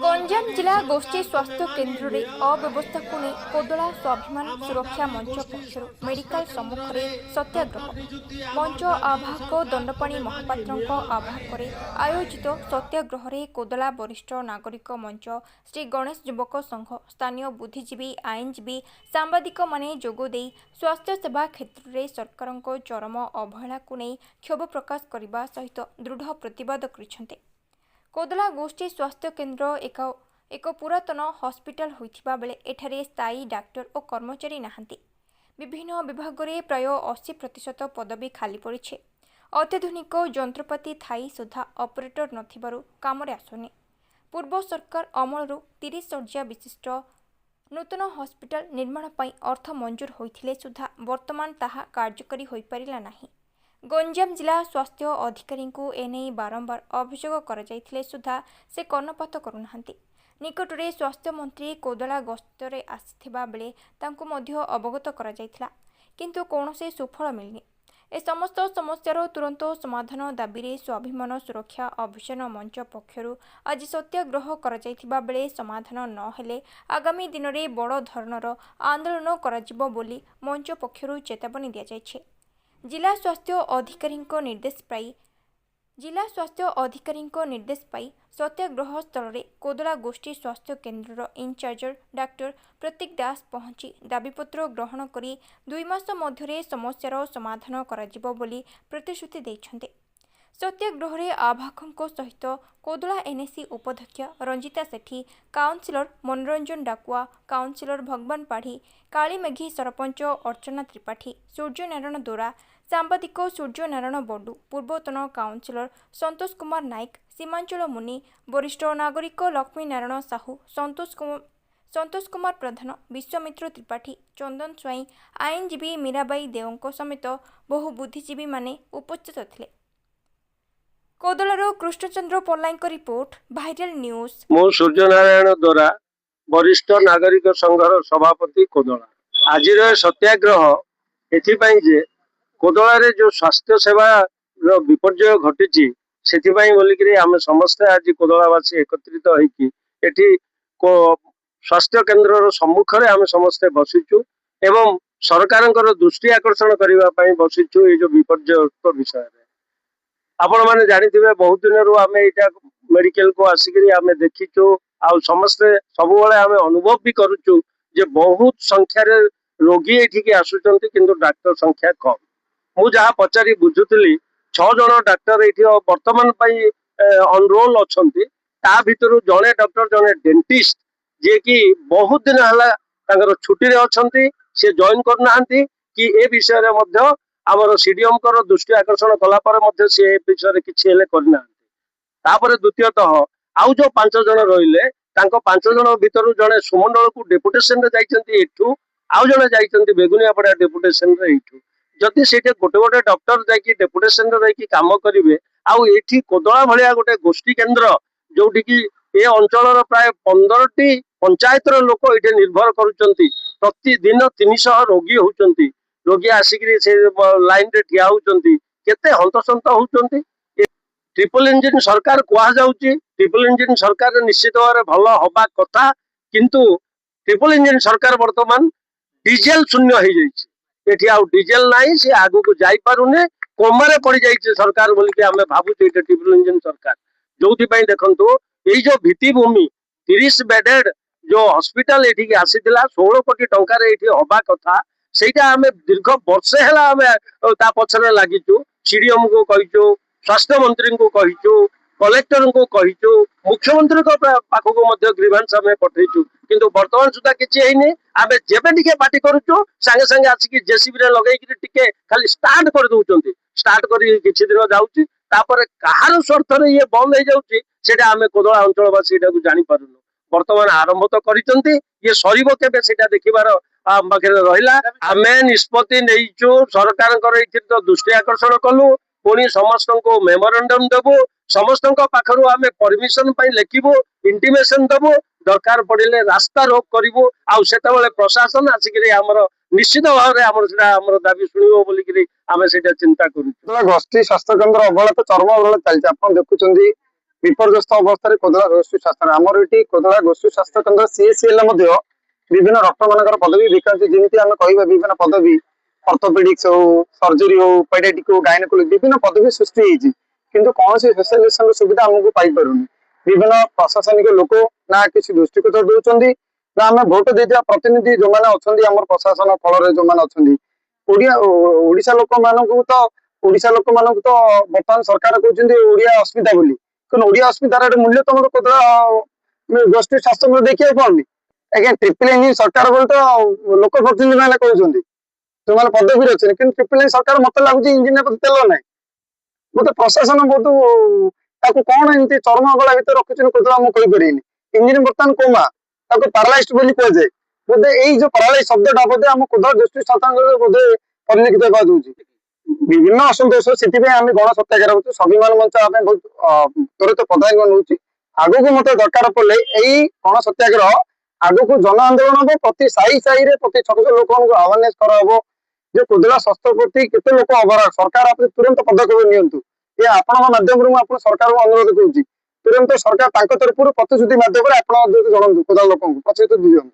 गंजाम जिला गोष्ठी स्वास्थ्य केन्द्र में अव्यवस्था को नहीं कोदला स्वाभिमान सुरक्षा मंच पक्षर मेडिकल सम्मुख में सत्याग्रह मंच आवाहक दंडपाणी महापात्र आवाहक आयोजित सत्याग्रह में कोदला वरिष्ठ नागरिक मंच श्री गणेश युवक संघ स्थानीय बुद्धिजीवी आईनजीवी सांबादिक माने जोगदे स्वास्थ्य सेवा क्षेत्र में सरकार चरम अवहेला को नहीं क्षोभ प्रकाश करने सहित दृढ़ प्रतिवाद कर कोदला गोष्ठी स्वास्थ्य केन्द्र एक पुरातन हॉस्पिटल होइथिबा बेले एठारे स्थायी डाक्टर और कर्मचारी नाहांती। विभिन्न विभाग में प्राय 80% पदवी खाली पड़ी। अत्याधुनिक जंत्रपाति थाई सुधा ऑपरेटर नथिबारु कामरे आसुनी। पूर्व सरकार अमलरू 30 शଯ୍ୟା विशिष्ट नूतन हॉस्पिटल निर्माण पई अर्थ मंजूर होइथिले सुधा वर्तमान ताहा कार्यकारी होई परिला नाही। गंजाम जिला स्वास्थ्य अधिकारी को एने बारंबार अभियोग कर सुधा से कर्णपात करूनाहांती। निकटरे स्वास्थ्य मंत्री कोदला गस्तरे आसिथिबा बेले तांको मध्य अवगत करा जायथिला, किंतु कौनसी सुफल मिलनी। ए समस्त समस्यार तुरंत समाधान दाबी स्वाभिमान सुरक्षा अभियान मंच पक्षर आज सत्याग्रह कर बेले समाधान न हेले आगामी दिन में बड़ धरणर आंदोलन करा बोली मंच पक्षर चेतावनी दिया जायछि। जिला स्वास्थ्य अधिकारी निर्देश पाई सत्याग्रह स्थल में कोदला गोष्ठी स्वास्थ्य केन्द्र इनचार्ज डाक्टर प्रतीक दास पहुंची दाबीपत्र ग्रहण करी 2 मास मध्य समस्यार समाधान करा बोली प्रतिश्रुति देइछन्ते। सत्याग्रह में आवाहकों सहित कोदला एनएसी उपाध्यक्ष रंजिता सेठी, काउंसिलर मनोरंजन डाकुआ, काउंसिलर भगवान पाढ़ी, कालीमेघी सरपंच अर्चना त्रिपाठी, सूर्यनारायण दोरा, सांबादिक सूर्यनारायण बडू, पूर्वतन काउंसिलर संतोष कुमार नायक, सीमांचल मुनि, वरिष्ठ नागरिक लक्ष्मी नारायण साहू, संतोष कुमार प्रधान, विश्वामित्र त्रिपाठी, चंदन स्वाई, आईनजीवी मीराबाई देवों समेत बहु बुद्धिजीवी माने उपस्थित थे। कोदलारो कृष्णचंद्र पल्लाई रिपोर्ट, वायरल न्यूज। मो सूर्यनारायण द्वारा वरिष्ठ नागरिक संघर सभापति कोदला आज सत्याग्रह एथिपाई जे कोदला रे जो स्वास्थ्य सेवा विपर्य घटी से आम समस्ते आज कोदलावासी एकत्रित होइकी एठी स्वास्थ्य केन्द्र सम्मुख में आम समस्ते बसीचु एवं सरकार दृष्टि आकर्षण करने बसीचु ये जो विपर्यस्त विषय आपण मैंने जानी बहुत दिन आम यहाँ मेडिकल को आसिक आम देखीचु आ समस्ते सब आम अनुभव भी करुचु जे बहुत संख्यार रोगी ये आसुचंती किंतु डाक्टर संख्या कम। मु जहाँ पचारि बुझुली 6 जन डाक्टर ये वर्तमान अनरोल अच्छा भितर जड़े डॉक्टर जड़े डेंटिस्ट जे कि बहुत दिन है छुट्टी अच्छा सी जॉइन करना कि ए विषय में आमर सीडीएम दृष्टि आकर्षण कलापर सी विषय किसी करना। द्वितीयतः आउ जो 5 जन रहिले 5 जन भितर जड़े सुमंडल को डेपुटेशन जाइए आउ जड़े जाइए बेगुनियापड़ा डेपुटेशन जदि से गोटे गोटे डॉक्टर जाकि डेपुटेशन काम करेंगे आउ ये कोदला भाया गोटे गोष्ठी केन्द्र जोटि कि ए अंचल प्राय 15टी पंचायतर लोक ये निर्भर करुँच प्रतिदिन 300 रोगी होती रोगी आसिक लाइन रे ठिया होती केते हंतसंत होती। ट्रिपल इंजिन सरकार कहुच्छी ट्रिपल इंजिन सरकार निश्चित भाव में भल हवा कथा किंतु ट्रिपल इंजिन सरकार वर्तमान डीजेल शून्य हो जाइए आउ डीजेल नहीं सी आगु को जाई पारुने कोमारे पड़ जाइए सरकार बोलिक आम भावुँ ट्रिपल इंजिन सरकार जो देखु ये जो भित्तिभूमि 30 बेडेड जो हॉस्पिटल ये आसीला 16 कोटी टंकार हवा कथा सेटा आम दीर्घ वर्षे है पछरे लगिचु सीडीएम को कहीचु स्वास्थ्य मंत्री को कहीचु कलेक्टर को कहीचु मुख्यमंत्री पाखक ग्रीवांस आम पठेचु किंतु वर्तमान सुधा किसी आम जेबे टिके पार्टी करुचु सांगे सांगे आसिक जेसीबी लगे खाली स्टार्ट कर दउचंती स्टार्ट करी किछि दिन जाउची तापर कहार स्वार्थ रे ये बंद हो जाउची सेटा आम कोदला अंचलवासी जानी पारुनु। वर्तमान आरंभ तो करिसंती ये सरीबो केबे सेटा देखिबार पाखे रहिला आम निष्पत्ति नहींचु सरकार तो दृष्टि आकर्षण कलु पुणी समस्त को मेमोरेंडम देबु समस्त पाखरु आम परमिशन लिखिबु इंटीमेशन देबु दरकार पड़े रास्ता रोक करूँ आउ से प्रशासन आसिक निश्चित भाव में आम दाबी शुणव बोलिक आम से चिंता कर गोष्ठी स्वास्थ्य केन्द्र अवहेला तो चरम अवहेला चलती आप देखुं विपर्यस्त अवस्था कोदला गोष्ठी स्वास्थ्य आमर ये कोदला गोष्ठी स्वास्थ्य केन्द्र सीएससीएल विभिन्न डॉक्टर मान पदवी विकास जमी आम कह विभिन्न पदवी ऑर्थोपेडिक्स हो सर्जरी हो पेडियाट्रिक हो गायनेकोलॉजी विभिन्न पदवी सृष्टि होती किंतु कौन स्पेशलाइजेशन सुविधा आमको पाई पारुनी विभिन्न प्रशासनिक लोक ना किसी दृष्टिगोचर दौरान ना आम भोट देता प्रतिनिधि जो मैंने अच्छा आम प्रशासन फल जो मैंने अच्छा ओडिशा लोक मानू तो ओडिशा लोक मान तो बर्तमान सरकार कहते ओडिया अस्मिता बोली कि ओडिया अस्मितार मूल्य तुम गोष्ठी स्वास्थ्य केन्द्र देखिए पाऊनी आज्ञा ट्रिपल इंजिन सरकार बोल तो लोक प्रतिनिधि मैंने कहते जो मैंने पदवी अच्छे कि ट्रिपल इंजिन सरकार मत लगुच इंजिन तेल ना मत प्रशासन बहुत कौन एमती चरम गला भितर रखुच्छे कोदला मुझे कहीपर इंजिन बर्तमान कोमा पारालाइज बोली कहुए बोधे यही जो पारालाइज शब्दटा बोधे आम कोदला गोष्ठी स्वास्थ्य बोधे परिलक्षित होगा दूसरी विभिन्न असंतोष से आम गण सत्याग्रह हो स्वाभिमान मंच बहुत त्वरित पदायन हो आगक मत दरकार पड़े यही गण सत्याग्रह आगक जन आंदोलन हम प्रति साई साई प्रति छोट छोट लोक अवेयरनेस कराब जो कोदला स्वास्थ्य प्रति केते लोक अवरा सरकार आप तुरंत पदक्षेप नियंतु ये आपण माध्यम सरकार को अनुरोध करुँच तुरंत सरकार तरफ प्रतिश्रुति मध्यम आप जनातु कोदला लोक प्रतिश्रुति दिंतु।